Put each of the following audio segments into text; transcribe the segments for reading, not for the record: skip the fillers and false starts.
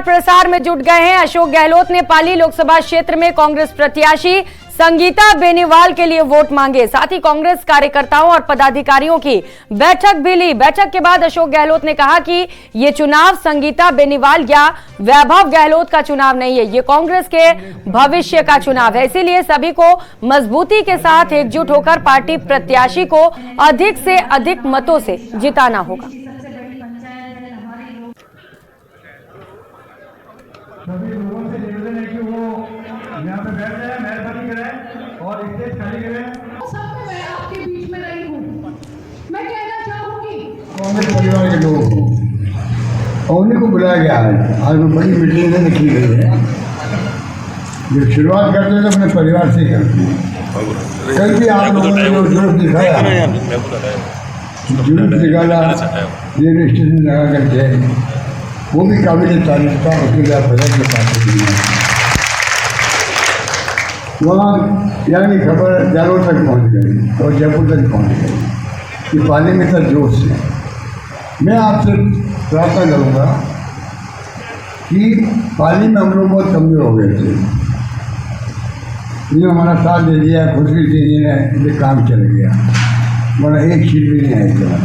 प्रचार प्रसार में जुट गए हैं। अशोक गहलोत ने पाली लोकसभा क्षेत्र में कांग्रेस प्रत्याशी संगीता बेनीवाल के लिए वोट मांगे। साथ ही कांग्रेस कार्यकर्ताओं और पदाधिकारियों की बैठक भी ली। बैठक के बाद अशोक गहलोत ने कहा कि ये चुनाव संगीता बेनीवाल या वैभव गहलोत का चुनाव नहीं है, ये कांग्रेस के भविष्य का चुनाव है। इसीलिए सभी को मजबूती के साथ एकजुट होकर पार्टी प्रत्याशी को अधिक से अधिक मतों से जिताना होगा। सभी लोगों से निवेदन है कि वो यहाँ पे बैठ जाए, मेहरबानी करें और स्टेज खाली करें। सब में मैं आपके बीच में रही हूँ। मैं कहना चाहूँगी कांग्रेस परिवार के लोग और उन्हीं को बुलाया गया है। आज वो बड़ी मीटिंग में निकली गई है। जो शुरुआत करते हैं तो अपने परिवार से करते हैं। कल भी आप लोगों ने जो जोश दिखाया, जुलूस निकाला, रेलवे स्टेशन लगा करके, वो भी काबिल तारीफ था। उसके लिए आप बजट के पास वहाँ यानी खबर जालोर तक पहुँच गई और जयपुर तक पहुँच गई कि पाली में था जोश से। मैं आपसे प्रार्थना करूँगा कि पाली में हम लोग बहुत कमजोर हो गए थे। इन्होंने हमारा साथ दे दिया, खुशी से इन्हें काम चल गया, वरना एक सीट भी नहीं आई चला।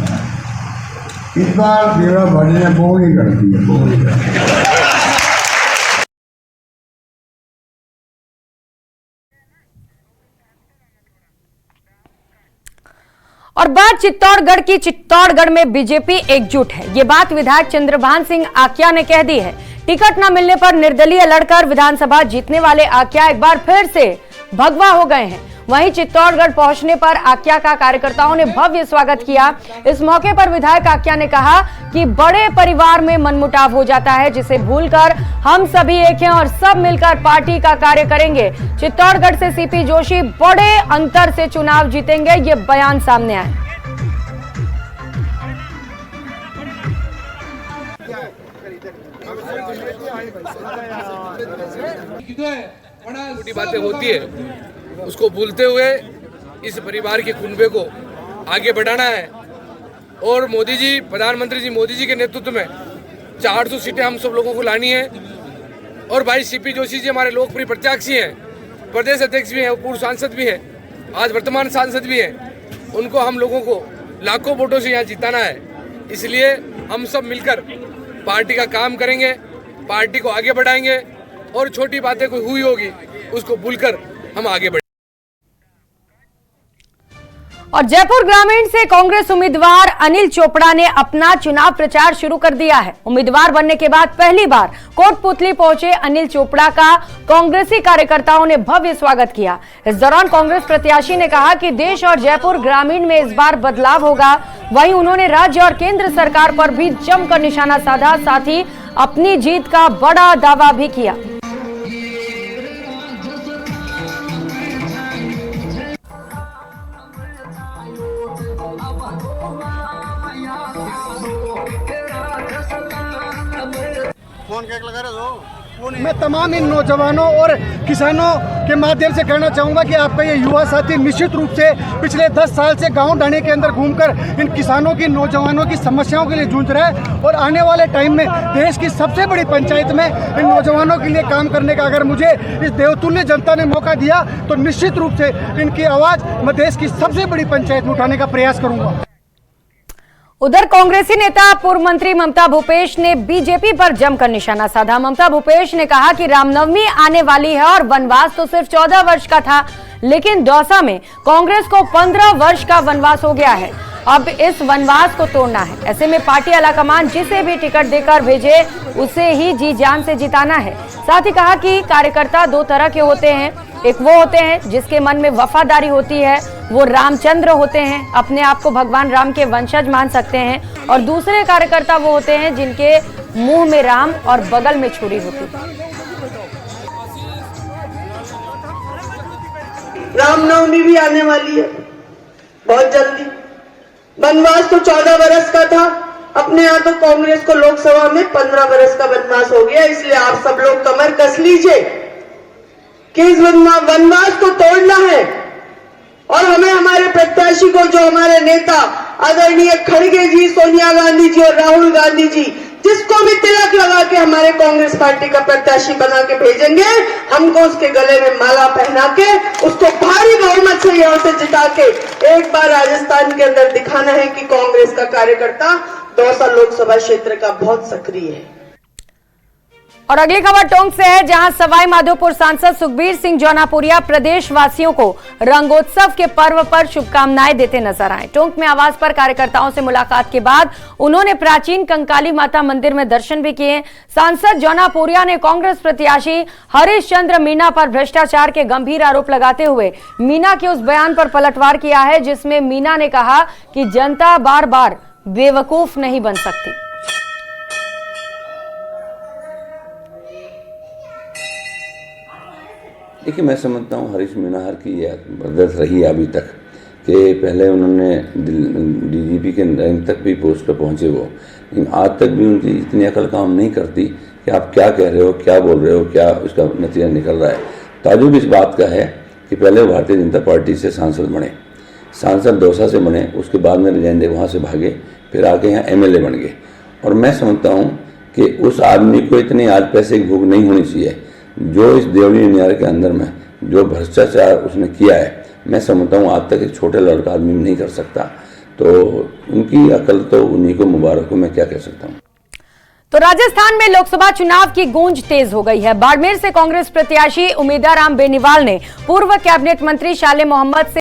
इस बार देवरा भाटी ने वो नहीं करती है, वो नहीं करती। और बात चित्तौड़गढ़ की। चित्तौड़गढ़ में बीजेपी एकजुट है, ये बात विधायक चंद्रभान सिंह आक्या ने कह दी है। टिकट न मिलने पर निर्दलीय लड़कर विधानसभा जीतने वाले आक्या एक बार फिर से भगवा हो गए हैं। वहीं चित्तौड़गढ़ पहुंचने पर आक्या का कार्यकर्ताओं ने भव्य स्वागत किया। इस मौके पर विधायक आक्या ने कहा कि बड़े परिवार में मनमुटाव हो जाता है, जिसे भूलकर हम सभी एक हैं और सब मिलकर पार्टी का कार्य करेंगे। चित्तौड़गढ़ से सीपी जोशी बड़े अंतर से चुनाव जीतेंगे, ये बयान सामने आए। छोटी बातें होती है, उसको भूलते हुए इस परिवार के कुनबे को आगे बढ़ाना है। और मोदी जी, प्रधानमंत्री जी मोदी जी के नेतृत्व में 400 सीटें हम सब लोगों को लानी है। और भाई सीपी जोशी जी हमारे लोकप्रिय प्रत्याशी हैं, प्रदेश अध्यक्ष भी हैं, पूर्व सांसद भी हैं, आज वर्तमान सांसद भी हैं। उनको हम लोगों को लाखों वोटों से यहाँ जिताना है। इसलिए हम सब मिलकर पार्टी का काम करेंगे, पार्टी को आगे बढ़ाएंगे और छोटी बातें कोई हुई होगी उसको भूलकर हम आगे बढ़ेंगे। और जयपुर ग्रामीण से कांग्रेस उम्मीदवार अनिल चोपड़ा ने अपना चुनाव प्रचार शुरू कर दिया है। उम्मीदवार बनने के बाद पहली बार कोटपुतली पहुंचे अनिल चोपड़ा का कांग्रेसी कार्यकर्ताओं ने भव्य स्वागत किया। इस दौरान कांग्रेस प्रत्याशी ने कहा कि देश और जयपुर ग्रामीण में इस बार बदलाव होगा। वहीं उन्होंने राज्य और केंद्र सरकार पर भी जमकर निशाना साधा, साथ ही अपनी जीत का बड़ा दावा भी किया। मैं तमाम इन नौजवानों और किसानों के माध्यम से कहना चाहूँगा कि आपका ये युवा साथी निश्चित रूप से पिछले 10 साल से गांव ढाणी के अंदर घूमकर इन किसानों की, नौजवानों की समस्याओं के लिए जूझ रहा है। और आने वाले टाइम में देश की सबसे बड़ी पंचायत में इन नौजवानों के लिए काम करने का अगर मुझे इस देवतुल्य जनता ने मौका दिया तो निश्चित रूप से इनकी आवाज़ मैं देश की सबसे बड़ी पंचायत में उठाने का प्रयास करूँगा। उधर कांग्रेसी नेता पूर्व मंत्री ममता भूपेश ने बीजेपी पर जमकर निशाना साधा। ममता भूपेश ने कहा कि रामनवमी आने वाली है और वनवास तो सिर्फ 14 वर्ष का था, लेकिन दौसा में कांग्रेस को 15 वर्ष का वनवास हो गया है। अब इस वनवास को तोड़ना है। ऐसे में पार्टी आलाकमान जिसे भी टिकट देकर भेजे उसे ही जी जान से जिताना है। साथ ही कहा कि कार्यकर्ता दो तरह के होते हैं, एक वो होते हैं जिसके मन में वफादारी होती है, वो रामचंद्र होते हैं, अपने आप को भगवान राम के वंशज मान सकते हैं, और दूसरे कार्यकर्ता वो होते हैं जिनके मुंह में राम और बगल में छुरी होती है। रामनवमी भी आने वाली है बहुत जल्दी। वनवास तो 14 बरस का था, अपने यहाँ तो कांग्रेस को लोकसभा में 15 बरस का वनवास हो गया। इसलिए आप सब लोग कमर कस लीजिए कि इस वनवास को तोड़ना है और हमें हमारे प्रत्याशी को, जो हमारे नेता आदरणीय खड़गे जी, सोनिया गांधी जी और राहुल गांधी जी जिसको भी तिलक लगा के हमारे कांग्रेस पार्टी का प्रत्याशी बना के भेजेंगे, हमको उसके गले में माला पहना के उसको भारी बहुमत से यहाँ से जिता के एक बार राजस्थान के अंदर दिखाना है कि कांग्रेस का कार्यकर्ता दौसा लोकसभा क्षेत्र का बहुत सक्रिय है। और अगली खबर टोंक से है, जहां सवाई माधोपुर सांसद सुखबीर सिंह जौनापुरिया प्रदेश वासियों को रंगोत्सव के पर्व पर शुभकामनाएं देते नजर आए। टोंक में आवास पर कार्यकर्ताओं से मुलाकात के बाद उन्होंने प्राचीन कंकाली माता मंदिर में दर्शन भी किए। सांसद जौनापुरिया ने कांग्रेस प्रत्याशी हरीश चंद्र मीणा पर भ्रष्टाचार के गंभीर आरोप लगाते हुए मीणा के उस बयान पर पलटवार किया है जिसमें मीणा ने कहा कि जनता बार बार बेवकूफ नहीं बन सकती। देखिए, मैं समझता हूँ हरीश मीणा की ये बर्दत रही है अभी तक कि पहले उन्होंने डीजीपी के रैंक तक भी पोस्ट पर पहुँचे वो, लेकिन आज तक भी उनकी इतनी अकल काम नहीं करती कि आप क्या कह रहे हो, क्या बोल रहे हो, क्या उसका नतीजा निकल रहा है। ताजुब इस बात का है कि पहले वो भारतीय जनता पार्टी से सांसद बने, सांसद दौसा से बने, उसके बाद में रिजाइन दे वहाँ से भागे, फिर आके यहाँ एमएलए बन गए। और मैं समझता हूँ कि उस आदमी को इतनी आज पैसे की भूख नहीं होनी चाहिए। जो इस देवली न्याय के अंदर में जो भ्रष्टाचार उसने किया है, मैं समझता हूँ आज तक एक छोटे लड़का आदमी नहीं कर सकता। तो उनकी अकल तो उन्हीं को मुबारक हो, मैं क्या कह सकता हूँ। तो राजस्थान में लोकसभा चुनाव की गूंज तेज हो गई है। बाड़मेर से कांग्रेस प्रत्याशी उमेदाराम बेनीवाल ने पूर्व कैबिनेट मंत्री शाले मोहम्मद से